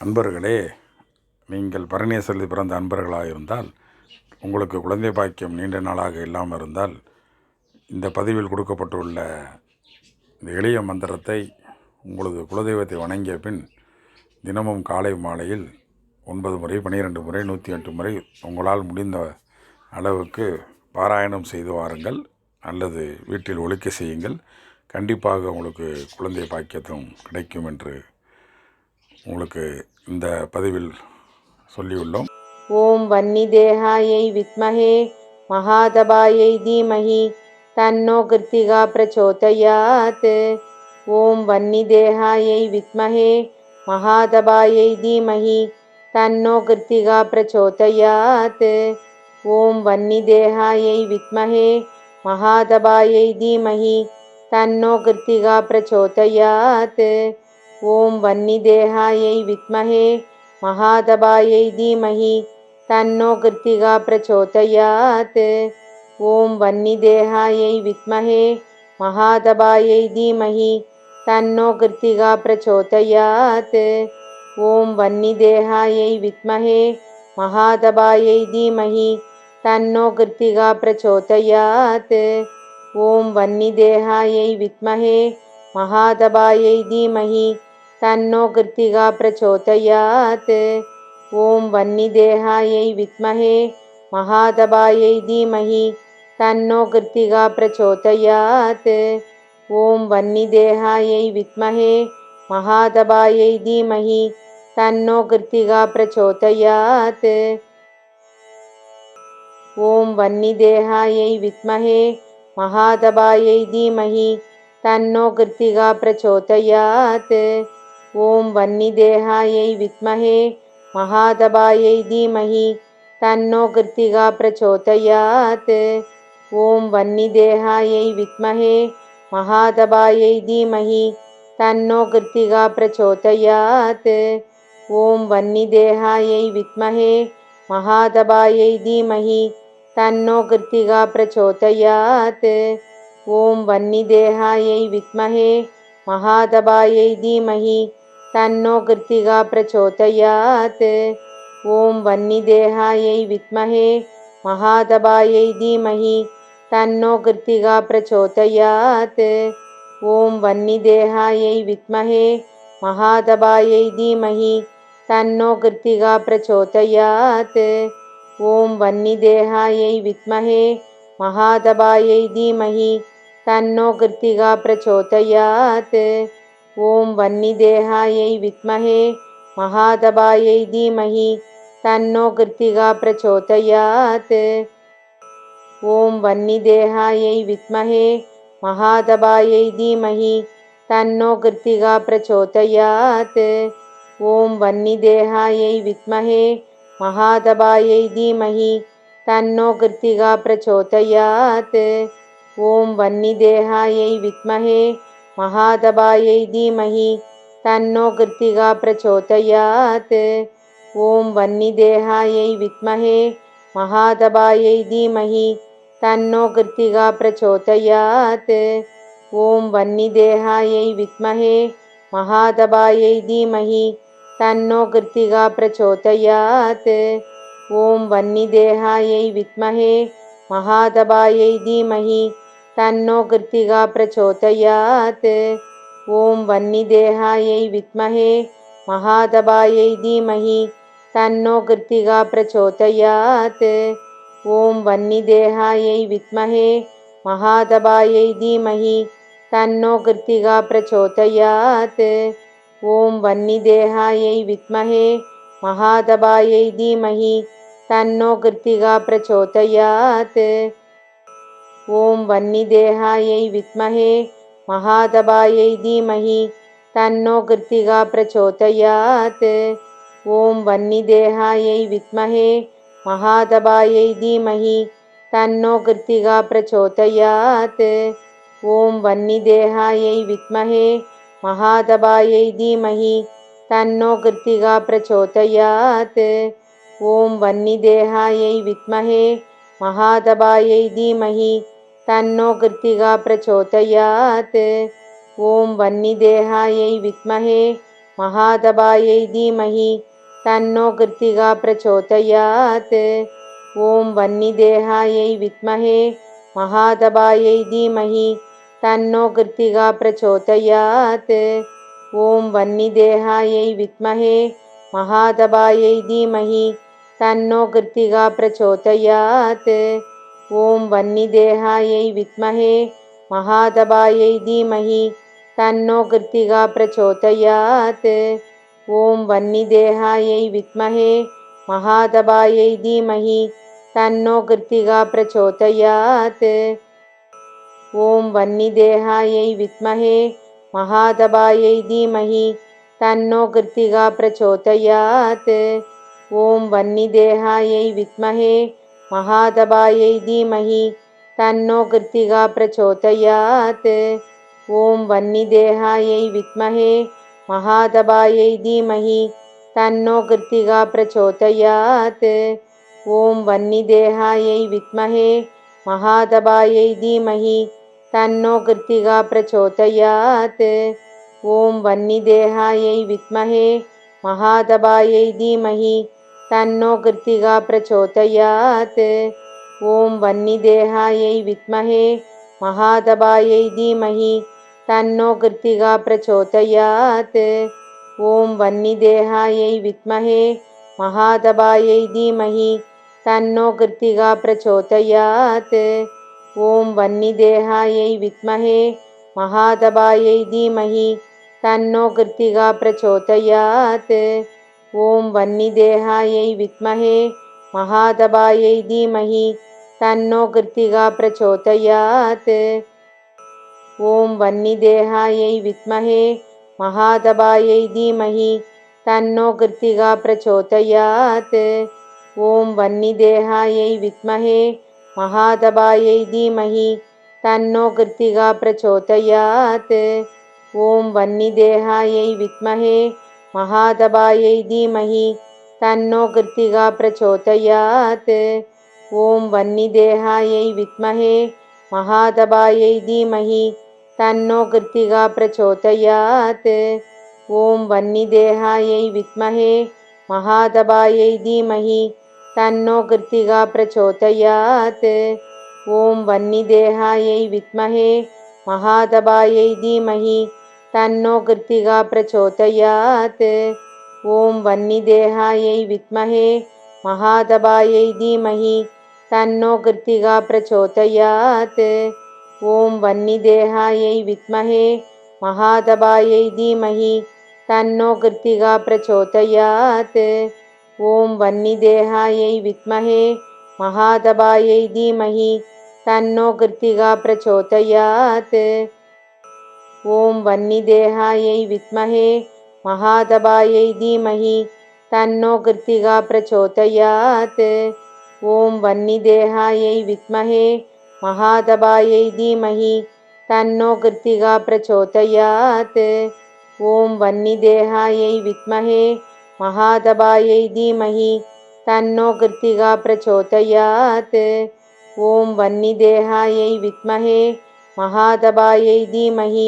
அன்பர்களே, நீங்கள் பரணியேஸ்வரத்தில் பிறந்த அன்பர்களாக இருந்தால், உங்களுக்கு குழந்தை பாக்கியம் நீண்ட நாளாக இல்லாமல் இருந்தால், இந்த பதிவில் கொடுக்கப்பட்டுள்ள இந்த எளிய மந்திரத்தை உங்களது குலதெய்வத்தை வணங்கிய பின் தினமும் காலை மாலையில் 9 முறை, 12 முறை, 108 முறை உங்களால் முடிந்த அளவுக்கு பாராயணம் செய்து வாருங்கள், அல்லது வீட்டில் ஒலிக்க செய்யுங்கள். கண்டிப்பாக உங்களுக்கு குழந்தை பாக்கியத்தும் கிடைக்கும் என்று உங்களுக்கு இந்த பதிவில் சொல்லியுள்ளோம். ஓம் வன்னிதேகாயை வித்மஹே மகாதபாயை தீமஹி தன்னோ கிருத்திகா பிரச்சோதயாத். ஓம் வன்னிதேகாயை வித்மஹே மகாதபாயை தீமஹி தன்னோ கிருத்திகா பிரச்சோதயாத். ஓம் வன்னிதேகாயை வித்மஹே மகாதபாயை தீமஹி தன்னோ கிருத்திகா பிரச்சோதயாத். ஓம் வன்னிதேகாயை வித்மஹே மகாதபாயை தீமஹி தன்னோ கிருத்திகா பிரச்சோதயாத். ஓம் வன்னிதேகாயை வித்மஹே மகாதபாயை தீமஹி தன்னோ கிருத்திகா பிரச்சோதயாத். ஓம் வன்னிதேகாயை வித்மஹே மகாதபாயை தீமஹி தன்னோ கிருத்திகா பிரச்சோதயாத். ஓம் வன்னிதேகாயை வித்மஹே மகாதபாயை தீமஹி தன்னோ கிருத்திகா பிரச்சோதயாத். ஓம் வன்னிதேகாயை வித்மஹே மகாதபாயை தீமஹி தன்னோ கிருத்திகா பிரச்சோதயாத். ஓம் வன்னிதேகாயை வித்மஹே மகாதபாயை தீமஹி தன்னோ கிருத்திகா பிரச்சோதயாத். ஓம் வன்னிதேகாயை வித்மஹே மகாதபாயை தீமஹி தன்னோ கிருத்திகா பிரச்சோதயாத். ஓம் வன்னிதேகாயை வித்மஹே மகாதபாயை தீமஹி தன்னோ கிருத்திகா பிரச்சோதயாத். ஓம் வன்னிதேகாயை வித்மஹே மகாதபாயை தீமஹி தன்னோ கிருத்திகா பிரச்சோதயாத். ஓம் வன்னிதேகாயை வித்மஹே மகாதபாயை தீமஹி தன்னோ கிருத்திகா பிரச்சோதயாத். ஓம் வன்னிதேகாயை வித்மஹே மகாதபாயை தீமஹி தன்னோ கிருத்திகா பிரச்சோதயாத். ஓம் வன்னிதேகாயை வித்மஹே மகாதபாயை தீமஹி தன்னோ கிருத்திகா பிரச்சோதயாத். ஓம் வன்னிதேகாயை வித்மஹே மகாதபாயை தீமஹி தன்னோ கிருத்திகா பிரச்சோதயாத். ஓம் வன்னிதேகாயை வித்மஹே மகாதபாயை தீமஹி தன்னோ கிருத்திகா பிரச்சோதயாத். ஓம் வன்னிதேகாயை வித்மஹே மகாதபாயை தீமஹி தன்னோ கிருத்திகா பிரச்சோதயாத். ஓம் வன்னிதேகாயை வித்மஹே மகாதபாயை தீமஹி தன்னோ கிருத்திகா பிரச்சோதயாத். ஓம் வன்னிதேகாயை வித்மஹே மகாதபாயை தீமஹி தன்னோ கிருத்திகா பிரச்சோதயாத். ஓம் வன்னிதேகாயை வித்மஹே மகாதபாயை தீமஹி தன்னோ கிருத்திகா பிரச்சோதயாத். ஓம் வன்னிதேகாயை வித்மஹே மகாதபாயை தீமஹி தன்னோ கிருத்திகா பிரச்சோதயாத். ஓம் வன்னிதேகாயை வித்மஹே மகாதபாயை தீமஹி தன்னோ கிருத்திகா பிரச்சோதயாத். ஓம் வன்னிதேகாயை வித்மஹே மகாதபாயை தீமஹி தன்னோ கிருத்திகா பிரச்சோதயாத். ஓம் வன்னிதேகாயை வித்மஹே மகாதபாயை தீமஹி தன்னோ கிருத்திகா பிரச்சோதயாத். ஓம் வன்னிதேகாயை வித்மஹே மகாதபாயை தீமஹி தன்னோ கிருத்திகா பிரச்சோதயாத். ஓம் வன்னிதேகாயை வித்மஹே மகாதபாயை தீமஹி தன்னோ கிருத்திகா பிரச்சோதயாத். ஓம் வன்னிதேகாயை வித்மஹே மகாதபாயை தீமஹி தன்னோ கிருத்திகா பிரச்சோதயாத். ஓம் வன்னிதேகாயை வித்மஹே மகாதபாயை தீமஹி தன்னோ கிருத்திகா பிரச்சோதயாத். ஓம் வன்னிதேகாயை வித்மஹே மகாதபாயை தீமஹி தன்னோ கிருத்திகா பிரச்சோதயாத். ஓம் வன்னிதேகாயை வித்மஹே மகாதபாயை தீமஹி தன்னோ கிருத்திகா பிரச்சோதயாத். ஓம் வன்னிதேகாயை வித்மஹே महादबायै धीमहि तन्नो कृत्तिका प्रचोदयात्। ॐ वह्निदेहायै विद्महे महादबायै धीमहि तन्नो कृत्तिका प्रचोदयात्। ॐ वह्निदेहायै विद्महे महादबायै धीमहि तन्नो कृत्तिका प्रचोदयात्। ॐ वह्निदेहायै विद्महे महादबायै धीमहि तन्नो कृत्तिका प्रचोदयात्। ॐ वह्निदेहायै विद्महे महादबायै धीमहि तन्नो कृत्तिका प्रचोदयात्। ॐ वह्निदेहायै विद्महे महादबायै धीमहि तन्नो कृत्तिका प्रचोदयात्। ॐ वह्निदेहायै विद्महे महादबायै धीमहि तन्नो कृत्तिका प्रचोदयात्। ॐ वह्निदेहायै विद्महे महादबायै धीमहि तन्नो कृत्तिका प्रचोदयात्। ॐ वह्निदेहायै विद्महे महादबायै धीमहि तन्नो कृत्तिका प्रचोदयात्। ॐ वह्निदेहायै विद्महे महादबायै धीमहि तन्नो कृत्तिका प्रचोदयात्। ॐ वह्निदेहायै विद्महे महादबायै धीमहि तन्नो कृत्तिका प्रचोदयात्। ॐ वह्निदेहायै विद्महे महादबायै धीमहि तन्नो कृत्तिका प्रचोदयात्। ॐ वह्निदेहायै विद्महे महादबायै धीमहि तन्नो कृत्तिका प्रचोदयात्। ॐ वह्निदेहायै विद्महे महादबायै धीमहि तन्नो कृत्तिका प्रचोदयात्। ॐ वह्निदेहायै विद्महे महादबायै धीमहि तन्नो कृत्तिका प्रचोदयात्। ॐ वह्निदेहायै विद्महे महादबायै धीमहि तन्नो कृत्तिका प्रचोदयात्। ॐ वह्निदेहायै विद्महे महादबायै धीमहि तन्नो कृत्तिका प्रचोदयात्। ॐ वह्निदेहायै विद्महे महादबायै धीमहि तन्नो कृत्तिका प्रचोदयात्। ॐ वह्निदेहायै विद्महे महादबायै धीमहि तन्नो कृत्तिका प्रचोदयात्। ॐ वह्निदेहायै विद्महे महादबायै धीमहि तन्नो कृत्तिका प्रचोदयात्। ॐ वह्निदेहायै विद्महे महादबायै धीमहि तन्नो कृत्तिका प्रचोदयात्। ॐ वह्निदेहायै विद्महे महादबायै धीमहि तन्नो कृत्तिका प्रचोदयात्। ॐ वह्निदेहायै विद्महे महादबायै धीमहि तन्नो कृत्तिका प्रचोदयात्। ॐ वह्निदेहायै विद्महे महादबायै धीमहि तन्नो कृत्तिका प्रचोदयात्। ॐ वह्निदेहायै विद्महे महादबायै धीमहि तन्नो कृत्तिका प्रचोदयात्। ॐ वह्निदेहायै विद्महे महादबायै धीमहि तन्नो कृत्तिका प्रचोदयात्। ॐ वह्निदेहायै विद्महे महादबायै धीमहि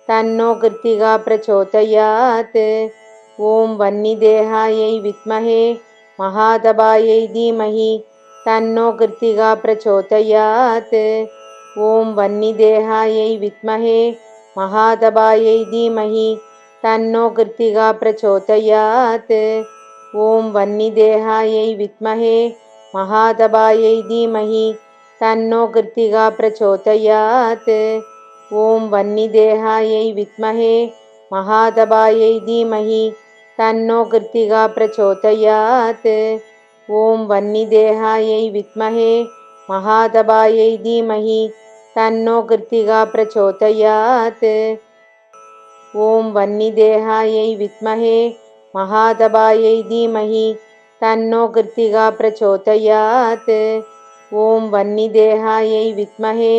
तन्नो कृत्तिका प्रचोदयात्। ॐ वह्निदेहायै विद्महे महादबायै धीमहि तन्नो कृत्तिका प्रचोदयात्। ॐ वह्निदेहायै विद्महे महादबायै धीमहि तन्नो कृत्तिका प्रचोदयात्। ॐ वह्निदेहायै विद्महे महादबायै धीमहि तन्नो कृत्तिका प्रचोदयात्। ॐ वह्निदेहायै विद्महे महादबायै धीमहि तन्नो कृत्तिका प्रचोदयात्। ॐ वह्निदेहायै विद्महे महादबायै धीमहि तन्नो कृत्तिका प्रचोदयात्। ॐ वह्निदेहायै विद्महे महादबायै धीमहि तन्नो कृत्तिका प्रचोदयात्। ॐ वह्निदेहायै विद्महे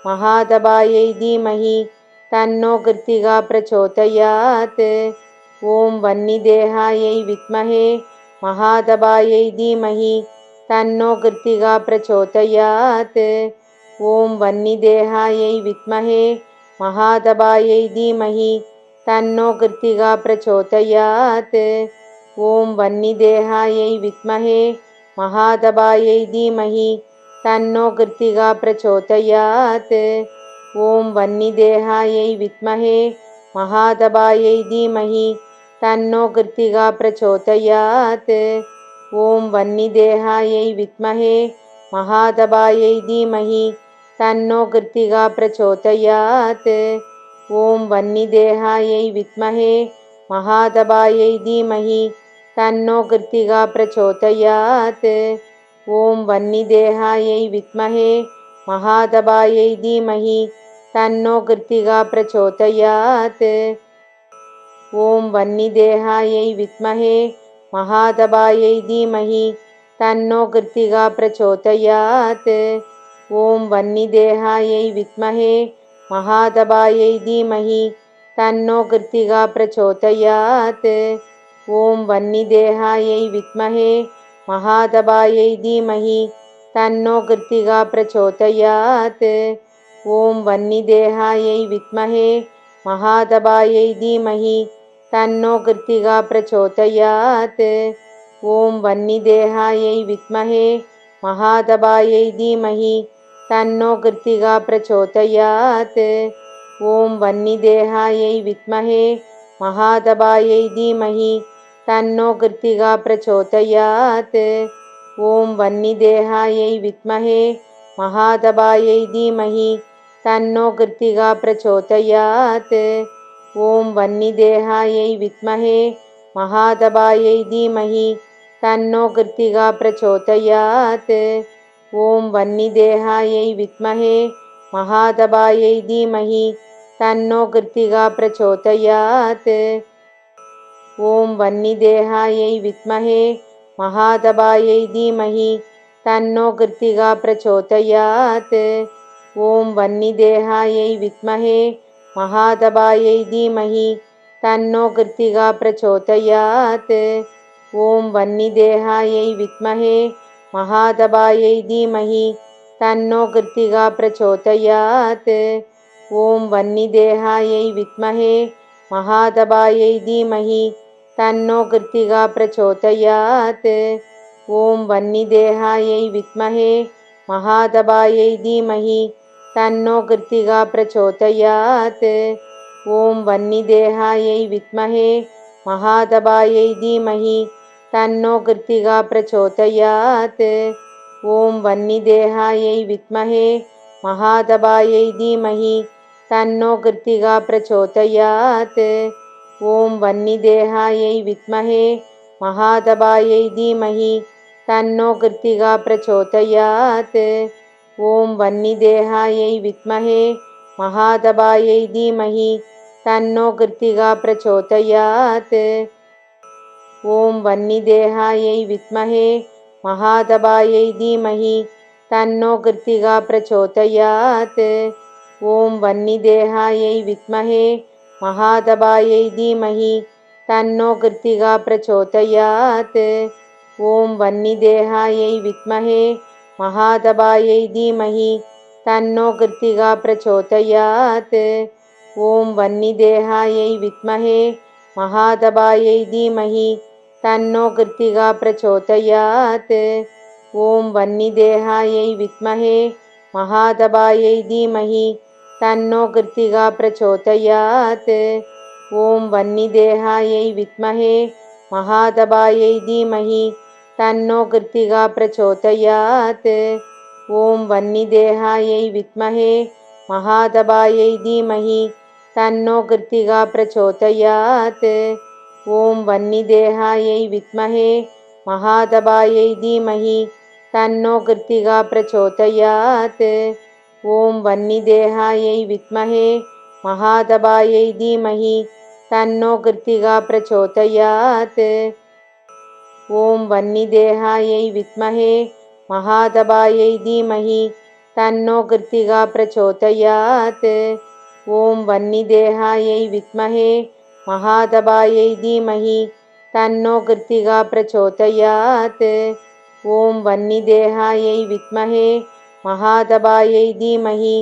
महादबायै धीमहि तन्नो कृत्तिका प्रचोदयात्। ॐ वह्निदेहायै विद्महे महादबायै धीमहि तन्नो कृत्तिका प्रचोदयात्। ॐ वह्निदेहायै विद्महे महादबायै धीमहि तन्नो कृत्तिका प्रचोदयात्। ॐ वह्निदेहायै विद्महे महादबायै धीमहि तन्नो कृत्तिका प्रचोदयात्। ॐ वह्निदेहायै विद्महे महादबायै धीमहि तन्नो कृत्तिका प्रचोदयात्। ॐ वह्निदेहायै विद्महे महादबायै धीमहि तन्नो कृत्तिका प्रचोदयात्। ॐ वह्निदेहायै विद्महे महादबायै धीमहि तन्नो कृत्तिका प्रचोदयात्। ॐ वह्निदेहायै विद्महे महादबायै धीमहि तन्नो कृत्तिका प्रचोदयात्। ॐ वह्निदेहायै विद्महे महादबायै धीमहि तन्नो कृत्तिका प्रचोदयात्। ॐ वह्निदेहायै विद्महे महादबायै धीमहि तन्नो कृत्तिका प्रचोदयात्। ॐ वह्निदेहायै विद्महे महादबायै धीमहि तन्नो कृत्तिका प्रचोदयात्। ॐ वह्निदेहायै विद्महे महादबायै धीमहि तन्नो कृत्तिका प्रचोदयात्। ॐ वह्निदेहायै विद्महे महादबायै धीमहि तन्नो कृत्तिका प्रचोदयात्। ॐ वह्निदेहायै विद्महे महादबायै धीमहि तन्नो कृत्तिका प्रचोदयात्। ॐ वह्निदेहायै विद्महे महादबायै धीमहि तन्नो कृत्तिका प्रचोदयात्। ॐ वह्निदेहायै विद्महे महादबायै धीमहि तन्नो कृत्तिका प्रचोदयात्। ॐ वह्निदेहायै विद्महे महादबायै धीमहि तन्नो कृत्तिका प्रचोदयात्। ॐ वह्निदेहायै विद्महे महादबायै धीमहि तन्नो कृत्तिका प्रचोदयात्। ॐ वह्निदेहायै विद्महे महादबायै धीमहि तन्नो कृत्तिका प्रचोदयात्। ॐ वह्निदेहायै विद्महे महादबायै धीमहि तन्नो कृत्तिका प्रचोदयात्। ॐ वह्निदेहायै विद्महे महादबायै धीमहि तन्नो कृत्तिका प्रचोदयात्। ॐ वह्निदेहायै विद्महे महादबायै धीमहि तन्नो कृत्तिका प्रचोदयात्। ॐ वह्निदेहायै विद्महे महादबायै धीमहि तन्नो कृत्तिका प्रचोदयात्। ॐ वह्निदेहायै विद्महे महादबायै धीमहि तन्नो कृत्तिका प्रचोदयात्। ॐ वह्निदेहायै विद्महे महादबायै धीमहि तन्नो कृत्तिका प्रचोदयात्। ॐ वह्निदेहायै विद्महे महादबायै धीमहि तन्नो कृत्तिका प्रचोदयात्। ॐ वह्निदेहायै विद्महे महादबायै धीमहि तन्नो कृत्तिका प्रचोदयात्। ॐ वह्निदेहायै विद्महे महादबायै धीमहि तन्नो कृत्तिका प्रचोदयात्। ॐ वह्निदेहायै विद्महे महादबायै धीमहि तन्नो कृत्तिका प्रचोदयात्। ॐ वह्निदेहायै विद्महे महादबायै धीमहि तन्नो कृत्तिका प्रचोदयात्। ॐ वह्निदेहायै विद्महे महादबायै धीमहि तन्नो कृत्तिका प्रचोदयात्। ॐ वह्निदेहायै विद्महे महादबायै धीमहि तन्नो कृत्तिका प्रचोदयात्। ॐ वह्निदेहायै विद्महे महादबायै धीमहि तन्नो कृत्तिका प्रचोदयात्। ॐ वह्निदेहायै विद्महे महादबायै धीमहि तन्नो कृत्तिका प्रचोदयात्। ॐ वह्निदेहायै विद्महे महादबायै धीमहि तन्नो कृत्तिका प्रचोदयात्। ॐ वह्निदेहायै विद्महे महादबायै धीमहि तन्नो कृत्तिका प्रचोदयात्। ॐ वह्निदेहायै विद्महे महादबायै धीमहि तन्नो कृत्तिका प्रचोदयात्। ॐ वह्निदेहायै विद्महे महादबायै धीमहि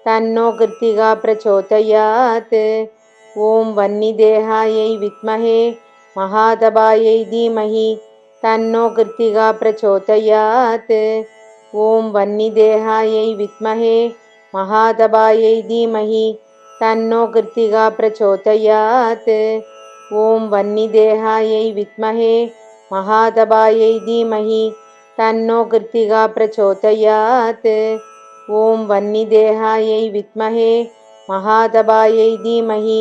तन्नो कृत्तिका प्रचोदयात्। ॐ वह्निदेहायै विद्महे महादबायै धीमहि तन्नो कृत्तिका प्रचोदयात्। ॐ वह्निदेहायै विद्महे महादबायै धीमहि तन्नो कृत्तिका प्रचोदयात्। ॐ वह्निदेहायै विद्महे महादबायै धीमहि तन्नो कृत्तिका प्रचोदयात्। ॐ वह्निदेहायै विद्महे महादबायै धीमहि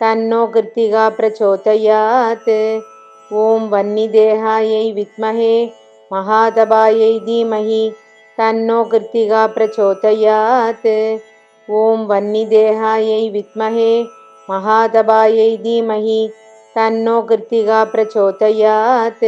तन्नो कृत्तिका प्रचोदयात्। ॐ वह्निदेहायै विद्महे महादबायै धीमहि तन्नो कृत्तिका प्रचोदयात्। ॐ वह्निदेहायै विद्महे महादबायै धीमहि तन्नो कृत्तिका प्रचोदयात्।